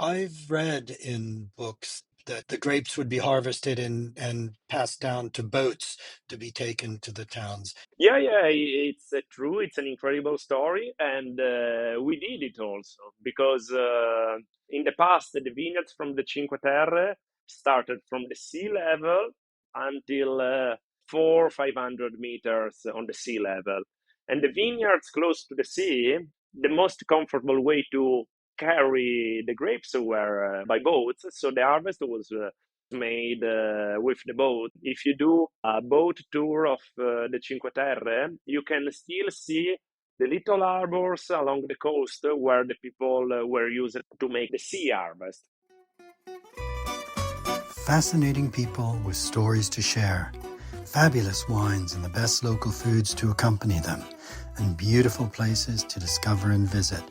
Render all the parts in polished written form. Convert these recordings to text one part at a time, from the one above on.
I've read in books that the grapes would be harvested and passed down to boats to be taken to the towns. Yeah, it's true. It's an incredible story, and we did it also because in the past the vineyards from the Cinque Terre started from the sea level until 500 meters on the sea level, and the vineyards close to the sea, the most comfortable way to carry the grapes were by boats. So the harvest was made with the boat. If you do a boat tour of the Cinque Terre, you can still see the little harbors along the coast where the people were used to make the sea harvest. Fascinating people with stories to share, fabulous wines and the best local foods to accompany them, and beautiful places to discover and visit.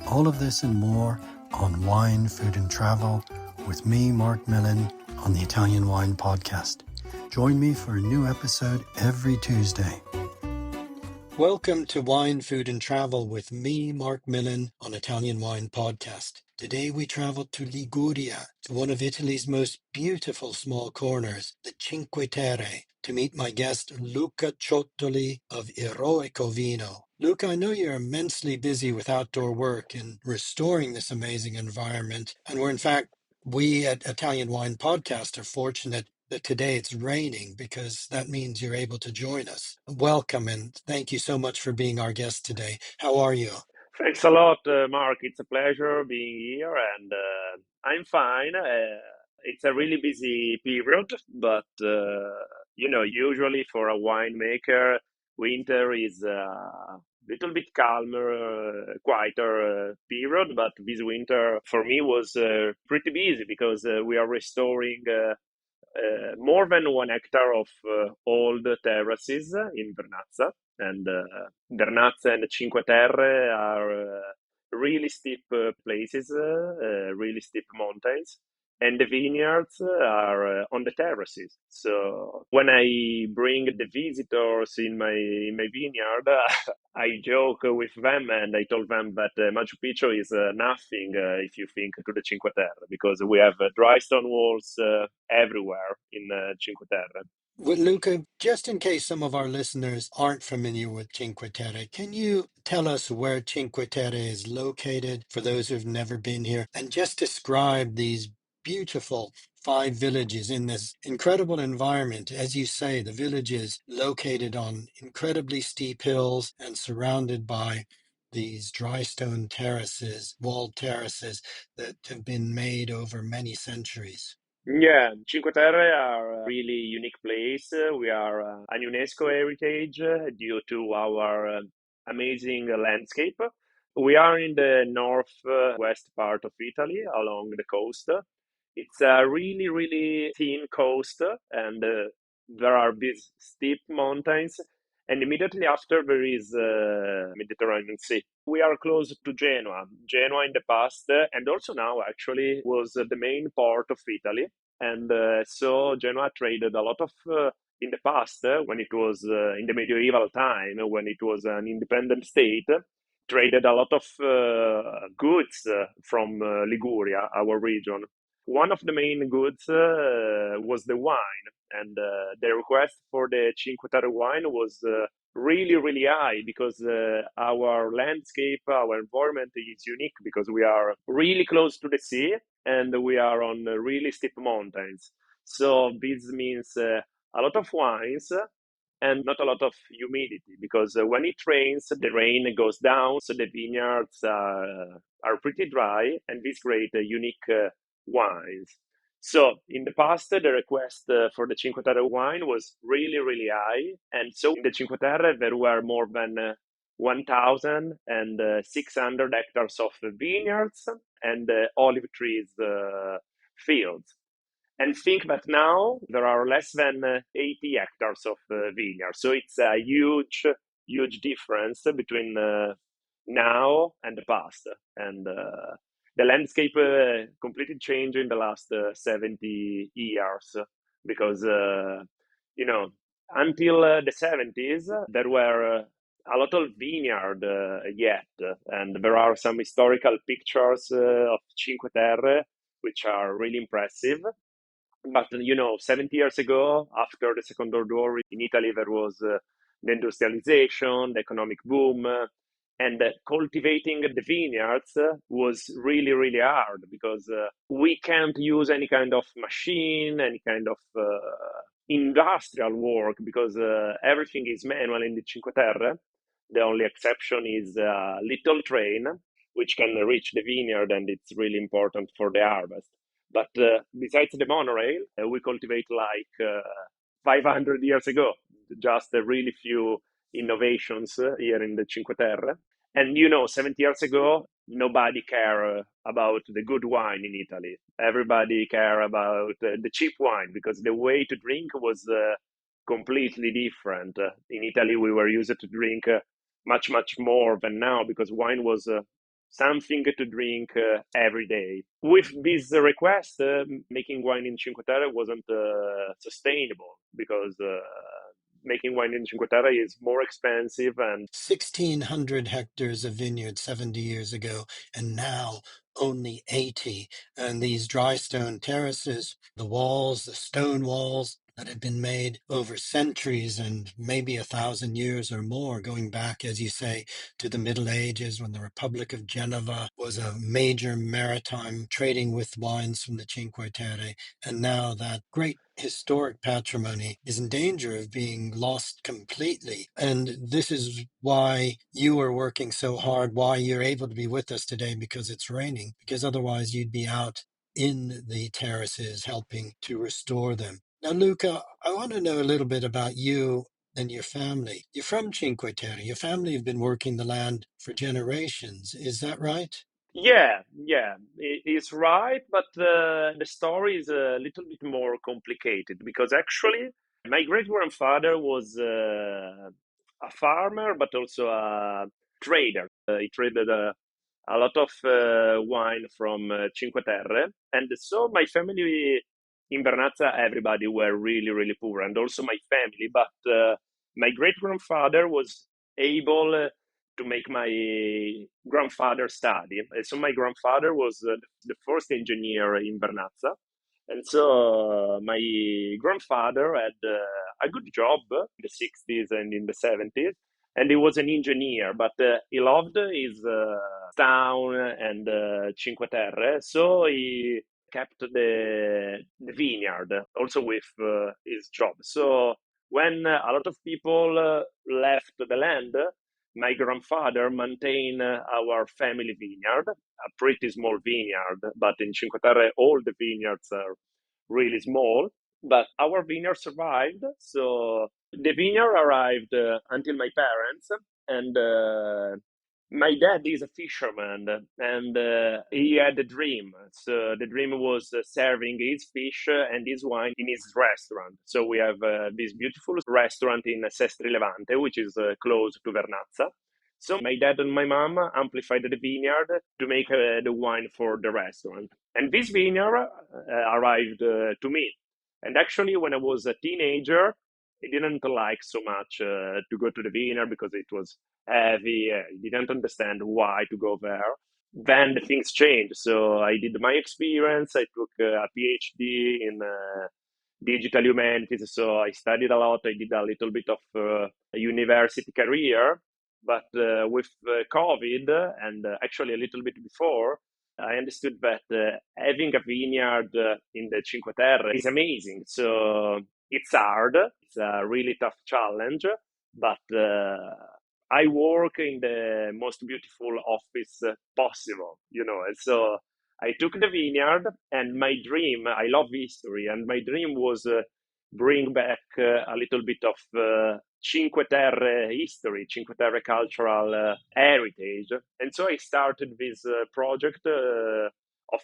All of this and more on Wine, Food and Travel with me, Marc Millon, on the Italian Wine Podcast. Join me for a new episode every Tuesday. Welcome to Wine, Food and Travel with me, Marc Millon, on Italian Wine Podcast. Today we travel to Liguria, to one of Italy's most beautiful small corners, the Cinque Terre, to meet my guest Luca Ciotoli of Eroico Vino. Luca, I know you're immensely busy with outdoor work and restoring this amazing environment, and we at Italian Wine Podcast are fortunate that today it's raining because that means you're able to join us. Welcome and thank you so much for being our guest today. How are you? Thanks a lot, Mark. It's a pleasure being here, and I'm fine. It's a really busy period, but usually for a winemaker, winter is a little bit calmer, quieter period. But this winter for me was pretty busy because we are restoring more than 1 hectare of old terraces in Vernazza. And Vernazza and Cinque Terre are really steep places, really steep mountains. And the vineyards are on the terraces. So when I bring the visitors in my vineyard, I joke with them and I told them that Machu Picchu is nothing if you think to the Cinque Terre because we have dry stone walls everywhere in Cinque Terre. Well, Luca, just in case some of our listeners aren't familiar with Cinque Terre, can you tell us where Cinque Terre is located for those who've never been here and just describe these beautiful 5 villages in this incredible environment? As you say, the villages located on incredibly steep hills and surrounded by these dry stone terraces, walled terraces that have been made over many centuries. Yeah, Cinque Terre are a really unique place. We are an UNESCO heritage due to our amazing landscape. We are in the northwest part of Italy along the coast. It's a really, really thin coast, and there are these steep mountains. And immediately after, there is Mediterranean Sea. We are close to Genoa. Genoa in the past, and also now actually, was the main port of Italy. And so Genoa traded a lot of, in the past, when it was in the medieval time, when it was an independent state, traded a lot of goods from Liguria, our region. One of the main goods was the wine, and the request for the Cinque Terre wine was really, really high because our landscape, our environment is unique because we are really close to the sea and we are on really steep mountains. So this means a lot of wines and not a lot of humidity because when it rains, the rain goes down, so the vineyards are pretty dry, and this creates unique wines. So in the past, the request for the Cinque Terre wine was really, really high, and so in the Cinque Terre there were more than 1,600 hectares of vineyards and olive trees fields. And think that now there are less than 80 hectares of vineyards. So it's a huge, huge difference between now and the past. And the landscape completely changed in the last 70 years because, you know, until the 70s, there were a lot of vineyard yet, and there are some historical pictures of Cinque Terre, which are really impressive. But 70 years ago, after the Second World War in Italy, there was the industrialization, the economic boom, and cultivating the vineyards was really, really hard because we can't use any kind of machine, any kind of industrial work because everything is manual in the Cinque Terre. The only exception is a little train which can reach the vineyard, and it's really important for the harvest. But besides the monorail, we cultivate like 500 years ago, just a really few innovations here in the Cinque Terre. And 70 years ago, nobody cared about the good wine in Italy. Everybody cared about the cheap wine because the way to drink was completely different. In Italy, we were used to drink much, much more than now because wine was something to drink every day. With this request, making wine in Cinque Terre wasn't sustainable because making wine in Cinque Terre is more expensive and 1,600 hectares of vineyard 70 years ago, and now only 80. And these dry stone terraces, the walls, the stone walls that had been made over centuries and maybe 1,000 years or more, going back, as you say, to the Middle Ages when the Republic of Geneva was a major maritime trading with wines from the Cinque Terre. And now that great historic patrimony is in danger of being lost completely. And this is why you are working so hard, why you're able to be with us today, because it's raining, because otherwise you'd be out in the terraces helping to restore them. Now, Luca, I want to know a little bit about you and your family. You're from Cinque Terre. Your family have been working the land for generations. Is that right? yeah, it's right, but the story is a little bit more complicated because actually my great grandfather was a farmer, but also a trader. He traded a lot of wine from Cinque Terre, and so my family in Vernazza, everybody were really, really poor, and also my family. But my great grandfather was able to make my grandfather study. So my grandfather was the first engineer in Vernazza. And so my grandfather had a good job in the 60s and in the 70s. And he was an engineer, but he loved his town and Cinque Terre. So he kept the vineyard also with his job. So when a lot of people left the land, my grandfather maintained our family vineyard, a pretty small vineyard, but in Cinque Terre, all the vineyards are really small. But our vineyard survived. So the vineyard arrived until my parents, and my dad is a fisherman, and he had a dream. So the dream was serving his fish and his wine in his restaurant. So we have this beautiful restaurant in Sestri Levante, which is close to Vernazza. So my dad and my mom amplified the vineyard to make the wine for the restaurant. And this vineyard arrived to me. And actually, when I was a teenager, I didn't like so much to go to the vineyard because it was heavy. I didn't understand why to go there. Then the things changed. So I did my experience. I took a PhD in digital humanities. So I studied a lot. I did a little bit of a university career. But with COVID and actually a little bit before, I understood that having a vineyard in the Cinque Terre is amazing. So it's hard. It's a really tough challenge, but I work in the most beautiful office possible, And so I took the vineyard, and my dream, I love history, and my dream was bring back a little bit of Cinque Terre history, Cinque Terre cultural heritage. And so I started this project of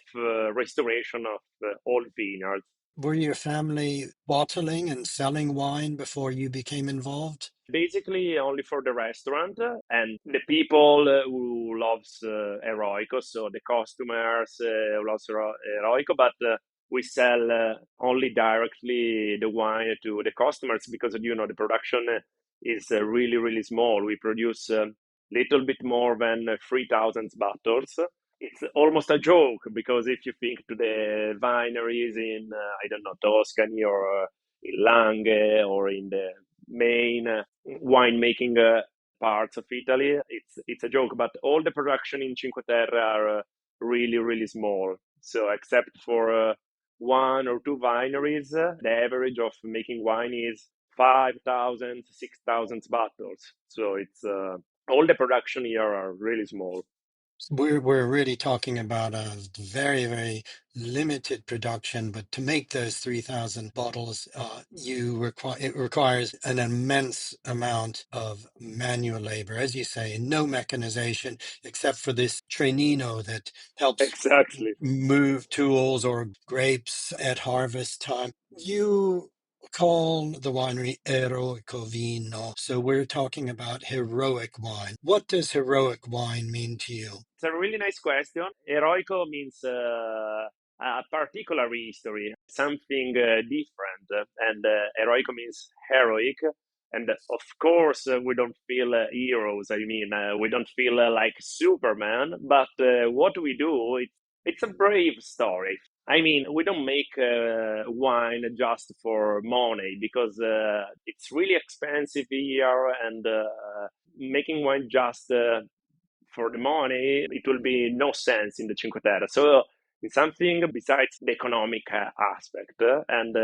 restoration of old vineyards. Were your family bottling and selling wine before you became involved? Basically only for the restaurant and the people who loves Eroico, so the customers who loves Eroico, but we sell only directly the wine to the customers because the production is really, really small. We produce a little bit more than 3,000 bottles. It's almost a joke because if you think to the wineries in, I don't know, Tuscany or in Langhe or in the main winemaking parts of Italy, it's a joke. But all the production in Cinque Terre are really, really small. So except for one or two wineries, the average of making wine is 5,000, 6,000 bottles. So it's all the production here are really small. We're really talking about a very, very limited production, but to make those 3,000 bottles, it requires an immense amount of manual labor, as you say, no mechanization except for this trainino that helps Exactly. move tools or grapes at harvest time. You call the winery Eroico Vino, so we're talking about heroic wine. What does heroic wine mean to you? It's a really nice question. Eroico means a particular history, something different, and Eroico means heroic. And of course, we don't feel heroes. I mean, we don't feel like Superman. But what we do, it's a brave story. I mean, we don't make wine just for money because it's really expensive here, and making wine just for the money, it will be no sense in the Cinque Terre. So it's something besides the economic aspect. And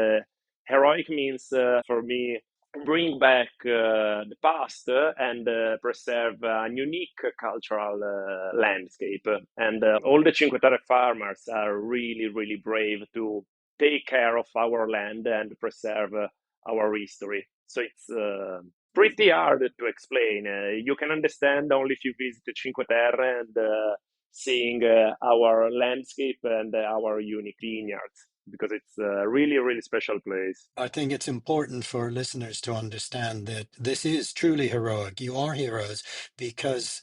heroic means, for me, bring back the past and preserve a unique cultural landscape. And all the Cinque Terre farmers are really, really brave to take care of our land and preserve our history. So it's pretty hard to explain. You can understand only if you visit Cinque Terre and seeing our landscape and our unique vineyards, because it's a really, really special place. I think it's important for listeners to understand that this is truly heroic. You are heroes because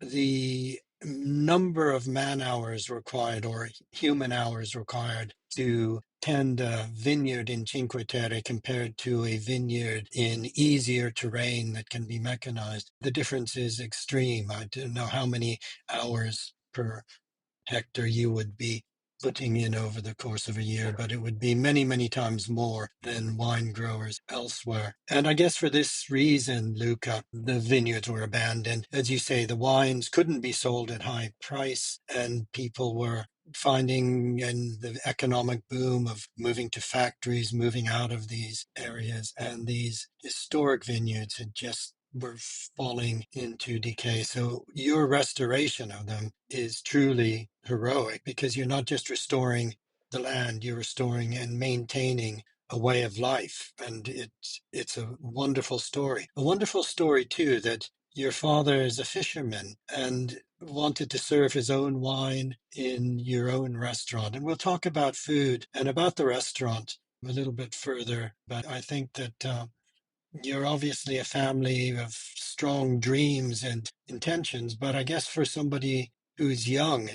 the number of man hours required or human hours required to tend a vineyard in Cinque Terre compared to a vineyard in easier terrain that can be mechanized, the difference is extreme. I don't know how many hours per hectare you would be putting in over the course of a year, but it would be many, many times more than wine growers elsewhere. And I guess for this reason, Luca, the vineyards were abandoned. As you say, the wines couldn't be sold at high price, and people were finding in the economic boom of moving to factories, moving out of these areas, and these historic vineyards had just were falling into decay. So your restoration of them is truly heroic because you're not just restoring the land, you're restoring and maintaining a way of life. And it's a wonderful story. A wonderful story too that your father is a fisherman and wanted to serve his own wine in your own restaurant. And we'll talk about food and about the restaurant a little bit further. But I think that you're obviously a family of strong dreams and intentions, but I guess for somebody who's young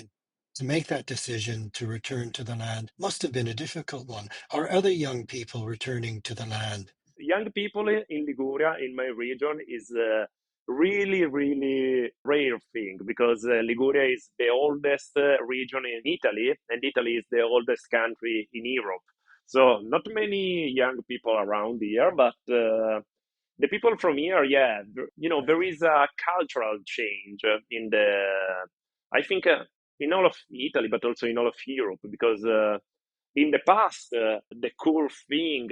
to make that decision to return to the land must have been a difficult one. Are other young people returning to the land? Young people in Liguria, in my region, is a really, really rare thing because Liguria is the oldest region in Italy, and Italy is the oldest country in Europe. So not many young people around here, but the people from here, yeah, there is a cultural change in I think, in all of Italy, but also in all of Europe, because in the past, the cool thing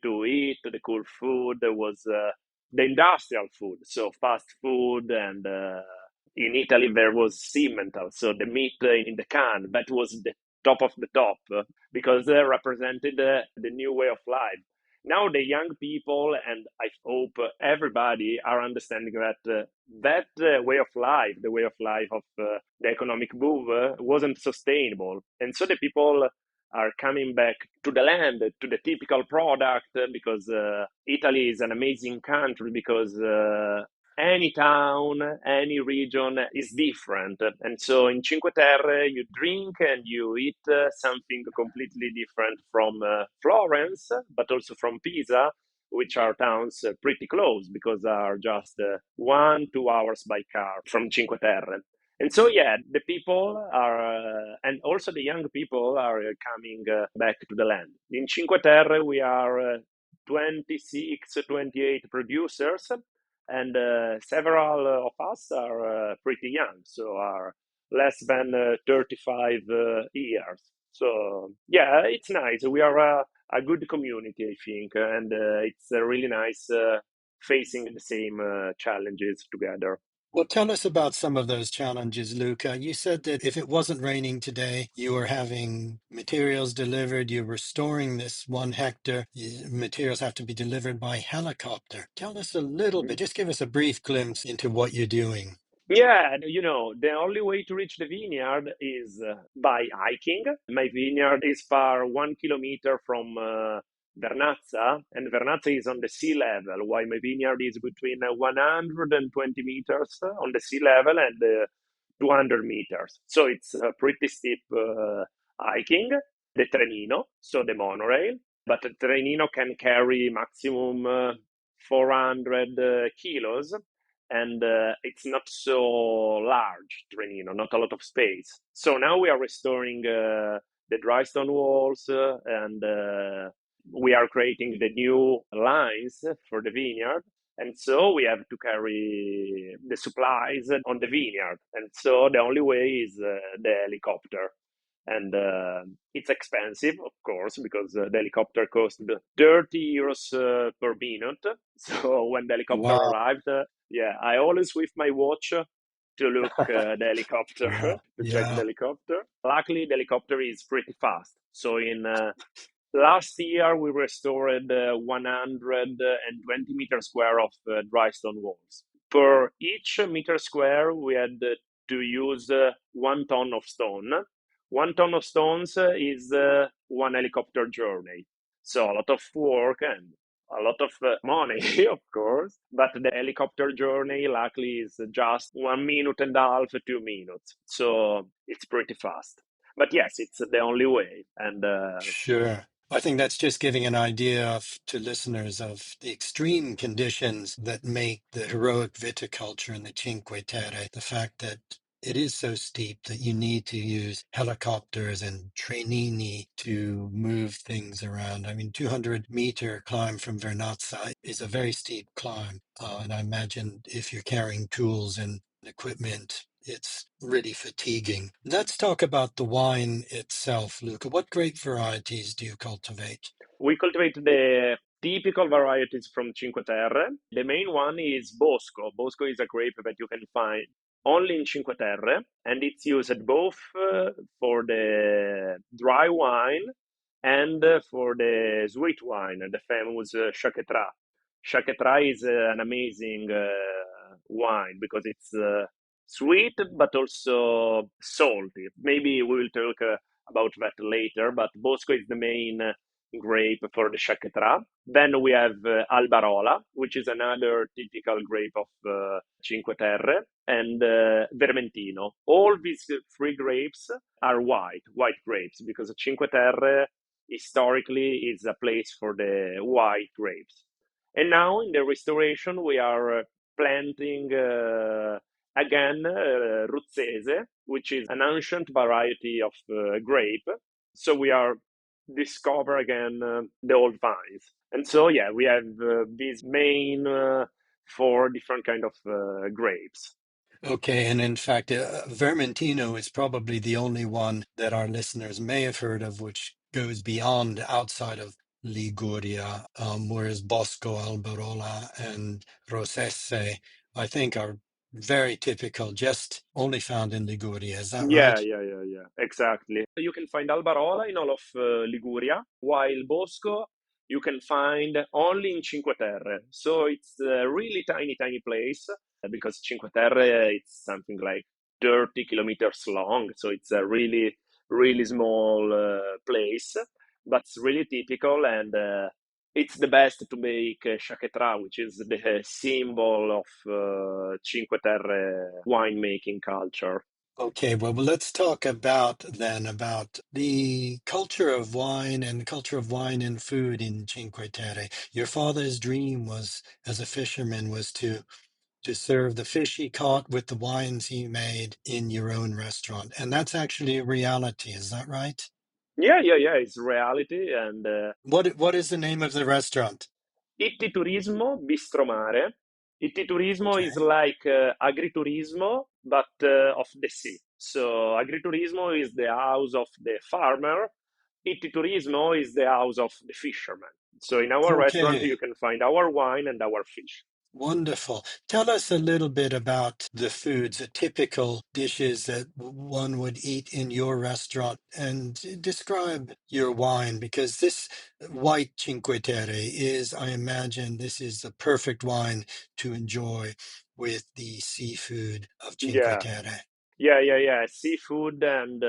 to eat, the cool food was the industrial food, so fast food, and in Italy there was cimental, so the meat in the can. That was the top of the top because they represented the new way of life. Now the young people, and I hope everybody, are understanding that that way of life, the way of life of the economic boom, wasn't sustainable, and so the people are coming back to the land, to the typical product, because Italy is an amazing country because any town, any region is different. And so in Cinque Terre, you drink and you eat something completely different from Florence, but also from Pisa, which are towns pretty close because are just 1-2 hours by car from Cinque Terre. And so, yeah, the people are, and also the young people are coming back to the land. In Cinque Terre, we are 26, 28 producers, and several of us are pretty young, so are less than 35 years. So, yeah, it's nice. We are a good community, I think, and it's really nice facing the same challenges together. Well, tell us about some of those challenges, Luca. You said that if it wasn't raining today, you were having materials delivered, you're restoring this 1 hectare. Materials have to be delivered by helicopter. Tell us a little bit, just give us a brief glimpse into what you're doing. Yeah, the only way to reach the vineyard is by hiking. My vineyard is far 1 kilometer from Vernazza, and Vernazza is on the sea level, while my vineyard is between 120 meters on the sea level and 200 meters. So it's a pretty steep hiking. The Trenino, so the monorail, but the Trenino can carry maximum 400 kilos, and it's not so large Trenino, not a lot of space. So now we are restoring the dry stone walls, and we are creating the new lines for the vineyard. And so we have to carry the supplies on the vineyard. And so the only way is the helicopter. And it's expensive, of course, because the helicopter cost 30 euros per minute. So when the helicopter Wow. arrived, yeah, I always with my watch to look the helicopter, Yeah. to check the Yeah. helicopter. Luckily, the helicopter is pretty fast. So in last year, we restored 120 meter square of dry stone walls. Per each meter square, we had to use 1 ton of stone. 1 ton of stones is one helicopter journey. So a lot of work and a lot of money, of course. But the helicopter journey, luckily, is just 1 minute and a half, 2 minutes. So it's pretty fast. But yes, it's the only way. And Sure. I think that's just giving an idea to listeners of the extreme conditions that make the heroic viticulture in the Cinque Terre. The fact that it is so steep that you need to use helicopters and trenini to move things around. I mean, 200-meter climb from Vernazza is a very steep climb. And I imagine if you're carrying tools and equipment, it's really fatiguing. Let's talk about the wine itself, Luca. What grape varieties do you cultivate? we cultivate the typical varieties from Cinque Terre. The main one is Bosco. Bosco is a grape that you can find only in Cinque Terre, and it's used both for the dry wine and for the sweet wine, the famous Chaquetra. Chaquetra is an amazing wine because it's sweet but also salty. Maybe we will talk about that later, but Bosco is the main grape for the Chaquetra. Then we have Albarola, which is another typical grape of Cinque Terre, and Vermentino. All these three grapes are white grapes, because Cinque Terre historically is a place for the white grapes. And now in the restoration, we are planting again Ruzzese, which is an ancient variety of grape. So we are discover again the old vines. And so, yeah, we have these main four different kind of grapes. Okay, and in fact, Vermentino is probably the only one that our listeners may have heard of, which goes beyond outside of Liguria, whereas Bosco, Alberola, and Rossesse, I think, are very typical, just only found in Liguria. Is that Yeah, right? yeah, yeah, yeah, exactly. You can find Albarola in all of Liguria, while Bosco you can find only in Cinque Terre. So it's a really tiny, tiny place because Cinque Terre it's something like 30 kilometers long. So it's a really, really small place, but it's really typical, and it's the best to make Chaquetra, which is the symbol of Cinque Terre winemaking culture. Okay, well, let's talk about the culture of wine and culture of wine and food in Cinque Terre. Your father's dream was, as a fisherman, was to serve the fish he caught with the wines he made in your own restaurant, and that's actually a reality. Is that right? Yeah. It's reality. And What is the name of the restaurant? Itti Turismo Bistro Mare. Itti Turismo is Okay. like agriturismo, but of the sea. So agriturismo is the house of the farmer. Itti Turismo is the house of the fisherman. So in our restaurant, Okay. you can find our wine and our fish. Wonderful. Tell us a little bit about the foods, the typical dishes that one would eat in your restaurant, and describe your wine, because this white Cinque Terre is, I imagine, this is the perfect wine to enjoy with the seafood of Cinque Yeah. Terre. Yeah. Seafood and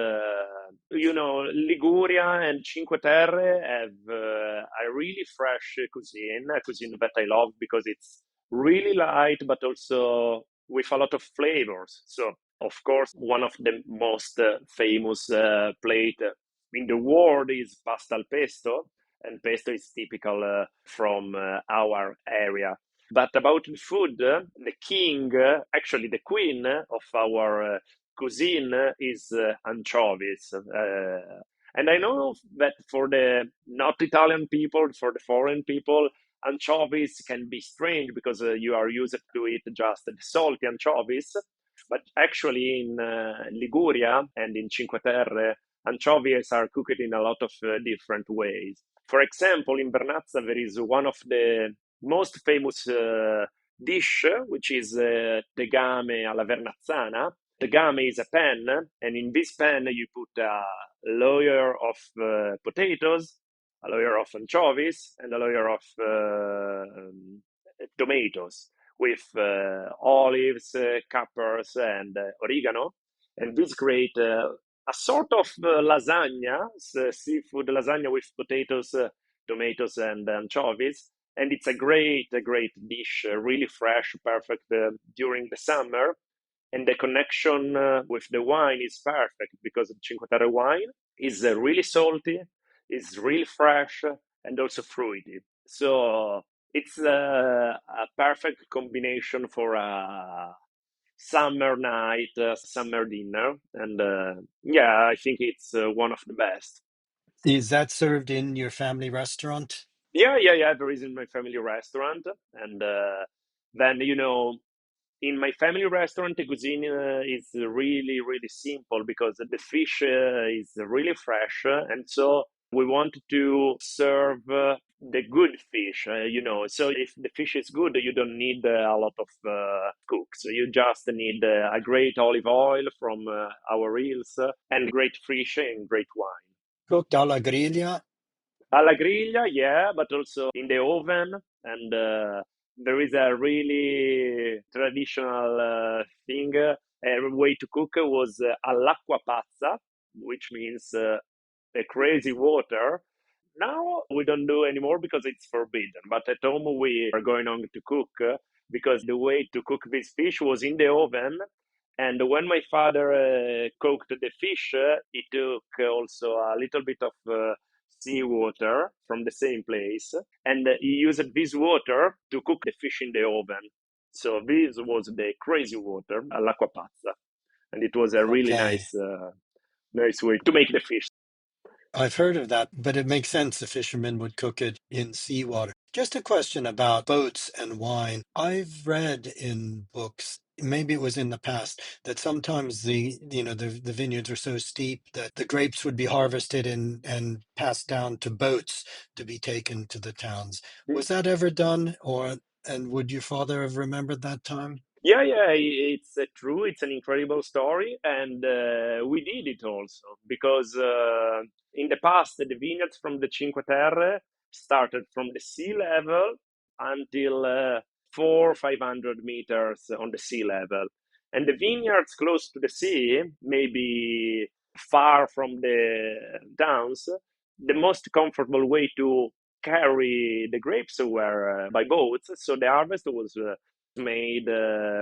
Liguria and Cinque Terre have a really fresh cuisine, a cuisine that I love because it's really light, but also with a lot of flavors. So, of course, one of the most famous plate in the world is pasta al pesto, and pesto is typical from our area. But about the food, the king, actually the queen of our cuisine is anchovies. And I know that for the not Italian people, for the foreign people, anchovies can be strange because you are used to eat just the salty anchovies. But actually, in Liguria and in Cinque Terre, anchovies are cooked in a lot of different ways. For example, in Vernazza, there is one of the most famous dish, which is tegame alla vernazzana. Tegame is a pan, and in this pan you put a layer of potatoes, a layer of anchovies, and a layer of tomatoes with olives, capers, and oregano. And this create a sort of lasagna, seafood lasagna with potatoes, tomatoes, and anchovies. And it's a great dish, really fresh, perfect during the summer. And the connection with the wine is perfect because the Cinque Terre wine is really salty, is really fresh, and also fruity. So it's a perfect combination for a summer night, summer dinner, and yeah, I think it's one of the best. Is that served in your family restaurant? Yeah. There is in my family restaurant, and then in my family restaurant, the cuisine is really, really simple because the fish is really fresh. And so we want to serve the good fish, So if the fish is good, you don't need a lot of cooks. You just need a great olive oil from our reels and great fish and great wine. Cooked alla griglia? Alla griglia, yeah, but also in the oven. And there is a really traditional thing. A way to cook was all'acqua pazza, which means a crazy water. Now we don't do anymore because it's forbidden. But at home we are going on to cook because the way to cook this fish was in the oven. And when my father cooked the fish, he took also a little bit of seawater from the same place, and he used this water to cook the fish in the oven. So this was the crazy water, all'acqua pazza, and it was a really Okay. nice way to make the fish. I've heard of that, but it makes sense the fishermen would cook it in seawater. Just a question about boats and wine. I've read in books, maybe it was in the past, that sometimes the vineyards are so steep that the grapes would be harvested and passed down to boats to be taken to the towns. Was that ever done, and would your father have remembered that time? Yeah, it's true. It's an incredible story, and we did it also because in the past the vineyards from the Cinque Terre started from the sea level until 500 meters on the sea level, and the vineyards close to the sea, maybe far from the towns, the most comfortable way to carry the grapes were by boats. So the harvest was made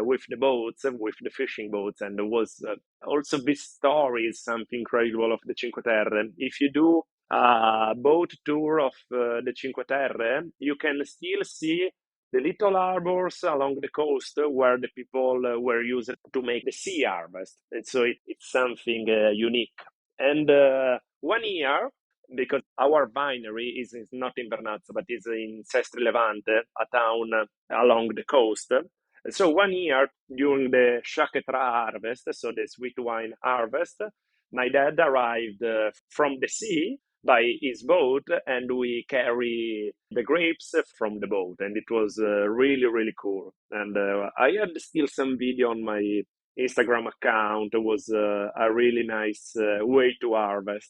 with the boats, with the fishing boats, and there was also this story is something incredible of the Cinque Terre. If you do a boat tour of the Cinque Terre, you can still see the little harbors along the coast where the people were used to make the sea harvest. And so it's something unique. And 1 year, because our winery is not in Vernazza, but is in Sestri Levante, a town along the coast. So 1 year during the Ciachetra harvest, so the sweet wine harvest, my dad arrived from the sea by his boat, and we carry the grapes from the boat, and it was really really cool. And I had still some video on my Instagram account. It was a really nice way to harvest.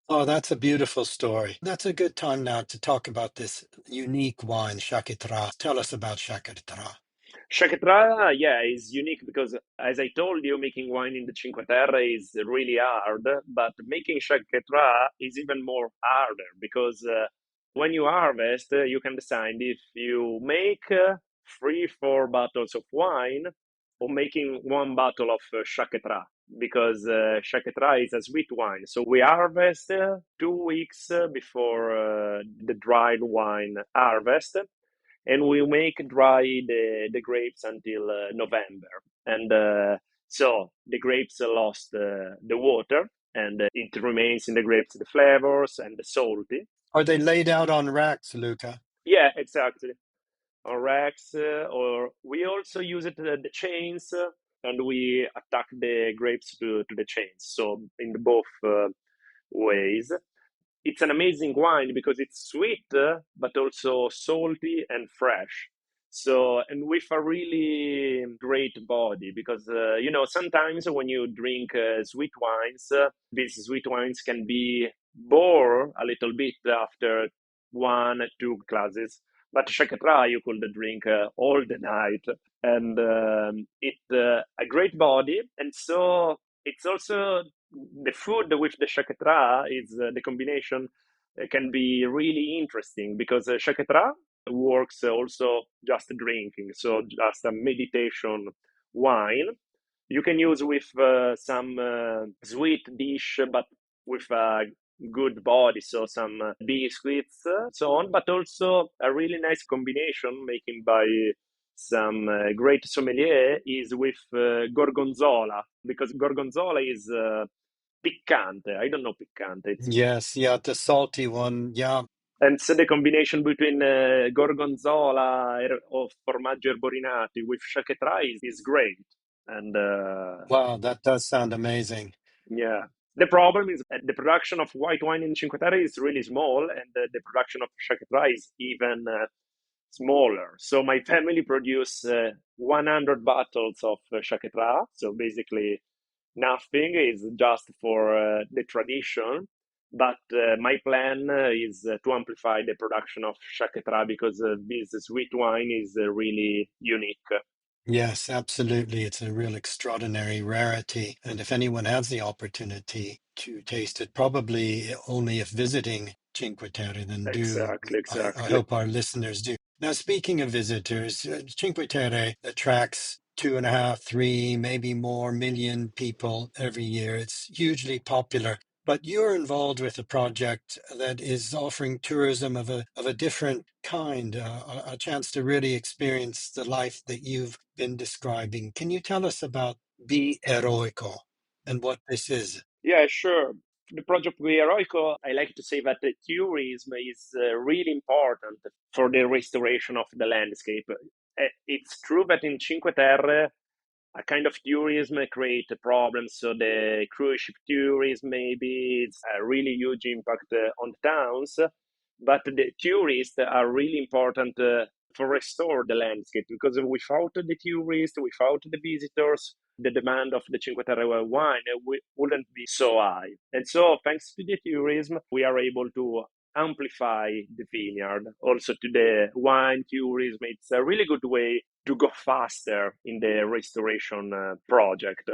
Oh, that's a beautiful story. That's a good time now to talk about this unique wine, Ciachetra. Tell us about Ciachetra. Cinqueterre, yeah, is unique because, as I told you, making wine in the Cinque Terre is really hard, but making Cinqueterre is even more harder because when you harvest, you can decide if you make 3, 4 bottles of wine or making 1 bottle of Cinqueterre because Cinqueterre is a sweet wine. So we harvest 2 weeks before the dried wine harvest, and we make dry the grapes until November. And so the grapes lost the water, and it remains in the grapes the flavors and the salty. Are they laid out on racks, Luca? Yeah, exactly. On racks, or we also use it the chains, and we attack the grapes to the chains. So in both ways. It's an amazing wine because it's sweet, but also salty and fresh. So, and with a really great body, because sometimes when you drink sweet wines, these sweet wines can be bore a little bit after 1, 2 glasses. But Shakatra you could drink all the night, and it's a great body, and so it's also the food with the shakatra is the combination can be really interesting because shakatra works also just drinking, so just a meditation wine. You can use with some sweet dish, but with a good body, so some biscuits, so on, but also a really nice combination making by some great sommelier is with gorgonzola, because gorgonzola is piccante. I don't know piccante. It's Yes, yeah, the salty one. Yeah. and so the combination between gorgonzola or formaggio erborinati with chaquetra is great. And Wow, that does sound amazing. yeah, the problem is the production of white wine in Cinque Terre is really small, and the production of chaquetra is even smaller. So my family produce 100 bottles of chaquetra. So basically nothing is just for the tradition. But my plan is to amplify the production of Chaquetra because this sweet wine is really unique. Yes, absolutely. It's a real extraordinary rarity. And if anyone has the opportunity to taste it, probably only if visiting Cinque Terre, then do. Exactly, I exactly. hope our listeners do. Now, speaking of visitors, Cinque Terre attracts 2.5, 3, maybe more million people every year. It's hugely popular. But you're involved with a project that is offering tourism of a different kind, a chance to really experience the life that you've been describing. Can you tell us about Be Eroico and what this is? Yeah, sure. The project with Eroico, I like to say that the tourism is really important for the restoration of the landscape. It's true that in Cinque Terre, a kind of tourism create problems. So the cruise ship tourism, maybe it's a really huge impact on the towns, but the tourists are really important for restore the landscape because without the tourists, without the visitors, the demand of the Cinque Terre wine wouldn't be so high. And so, thanks to the tourism, we are able to amplify the vineyard. Also, to the wine tourism, it's a really good way to go faster in the restoration project.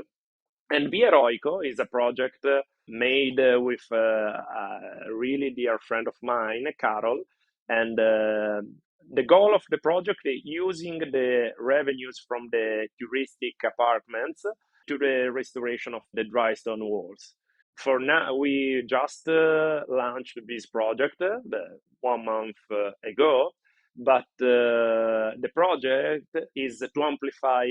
And Eroico is a project made with a really dear friend of mine, Carol, and The goal of the project is using the revenues from the touristic apartments to the restoration of the dry stone walls. For now, we just launched this project 1 month ago, but the project is to amplify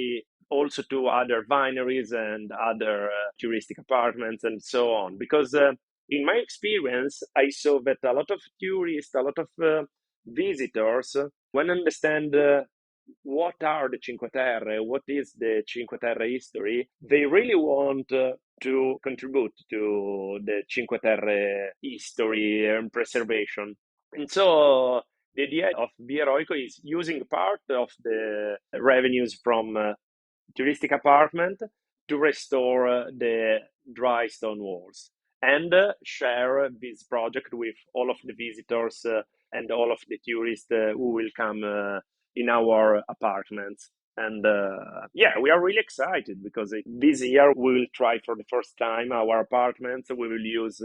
also to other wineries and other touristic apartments and so on. Because in my experience, I saw that a lot of tourists, a lot of visitors, when understand what are the Cinque Terre, what is the Cinque Terre history, they really want to contribute to the Cinque Terre history and preservation. And so the idea of Eroico is using part of the revenues from touristic apartment to restore the dry stone walls and share this project with all of the visitors and all of the tourists who will come in our apartments. And yeah, we are really excited because this year we will try for the first time our apartments. We will use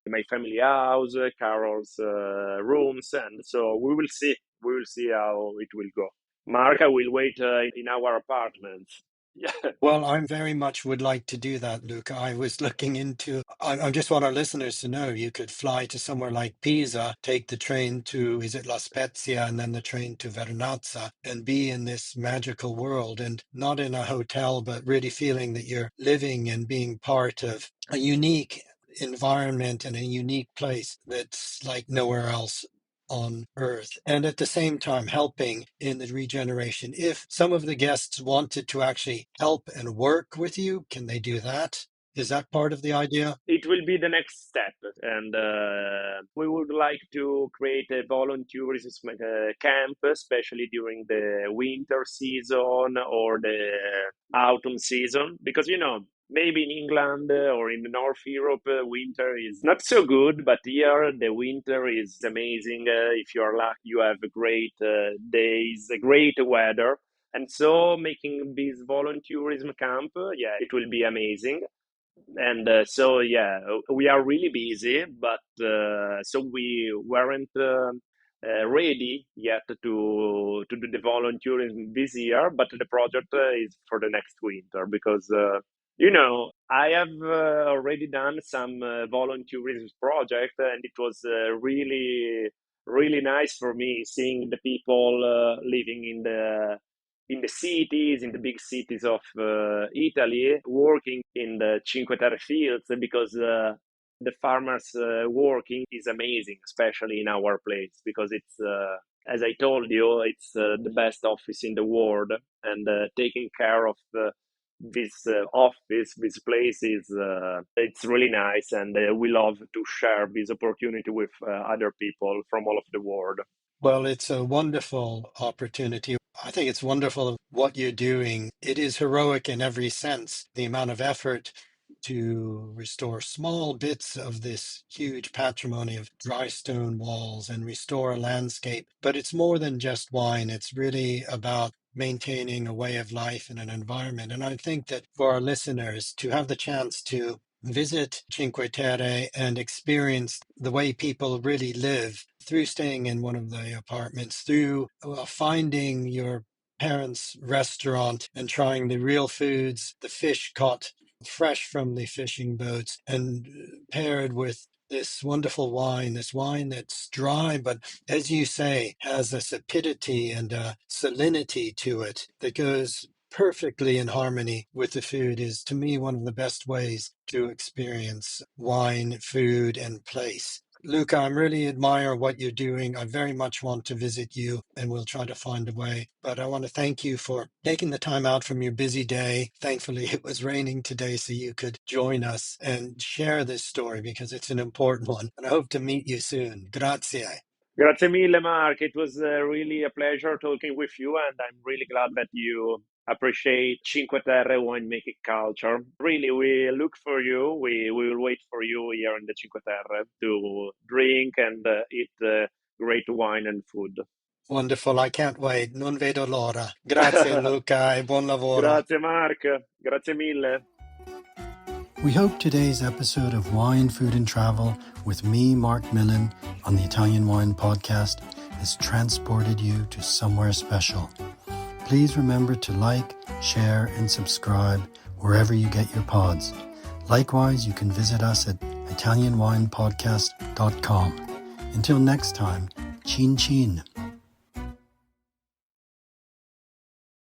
my family house, Carol's rooms, and so we will see. We will see how it will go. Mark, I will wait in our apartments. Yeah. Well, I very much would like to do that, Luca. I was looking into, I just want our listeners to know you could fly to somewhere like Pisa, take the train to, is it La Spezia, and then the train to Vernazza, and be in this magical world, and not in a hotel, but really feeling that you're living and being part of a unique environment and a unique place that's like nowhere else on earth, and at the same time helping in the regeneration. If some of the guests wanted to actually help and work with you, can they do that? Is that part of the idea? It will be the next step, and we would like to create a volunteerism camp, especially during the winter season or the autumn season, because maybe in England or in North Europe, winter is not so good, but here the winter is amazing. If you are lucky, you have great days, great weather. And so making this volunteerism camp, yeah, it will be amazing. And so, yeah, we are really busy, but so we weren't ready yet to do the volunteering this year, but the project is for the next winter because I have already done some volunteerism project, and it was really nice for me seeing the people living in the cities, in the big cities of Italy, working in the Cinque Terre fields, because the farmers working is amazing, especially in our place, because it's, as I told you, it's the best office in the world, and taking care of this office, this place is it's really nice, and we love to share this opportunity with other people from all of the world. Well, it's a wonderful opportunity. I think it's wonderful what you're doing. It is heroic in every sense. The amount of effort to restore small bits of this huge patrimony of dry stone walls and restore a landscape. But it's more than just wine. It's really about maintaining a way of life and an environment. And I think that for our listeners to have the chance to visit Cinque Terre and experience the way people really live through staying in one of the apartments, through finding your parents' restaurant and trying the real foods, the fish caught fresh from the fishing boats, and paired with this wonderful wine, this wine that's dry, but as you say, has a sapidity and a salinity to it that goes perfectly in harmony with the food, is to me one of the best ways to experience wine, food, and place. Luca, I really admire what you're doing. I very much want to visit you, and we'll try to find a way. But I want to thank you for taking the time out from your busy day. Thankfully, it was raining today, so you could join us and share this story because it's an important one. And I hope to meet you soon. Grazie. Grazie mille, Mark. It was really a pleasure talking with you, and I'm really glad that you appreciate Cinque Terre winemaking culture. Really, we look for you. We will wait for you here in the Cinque Terre to drink and eat great wine and food. Wonderful. I can't wait. Non vedo l'ora. Grazie, Luca, e buon lavoro. Grazie, Mark. Grazie mille. We hope today's episode of Wine, Food and Travel with me, Marc Millon, on the Italian Wine Podcast has transported you to somewhere special. Please remember to like, share, and subscribe wherever you get your pods. Likewise, you can visit us at ItalianWinePodcast.com. Until next time, chin chin.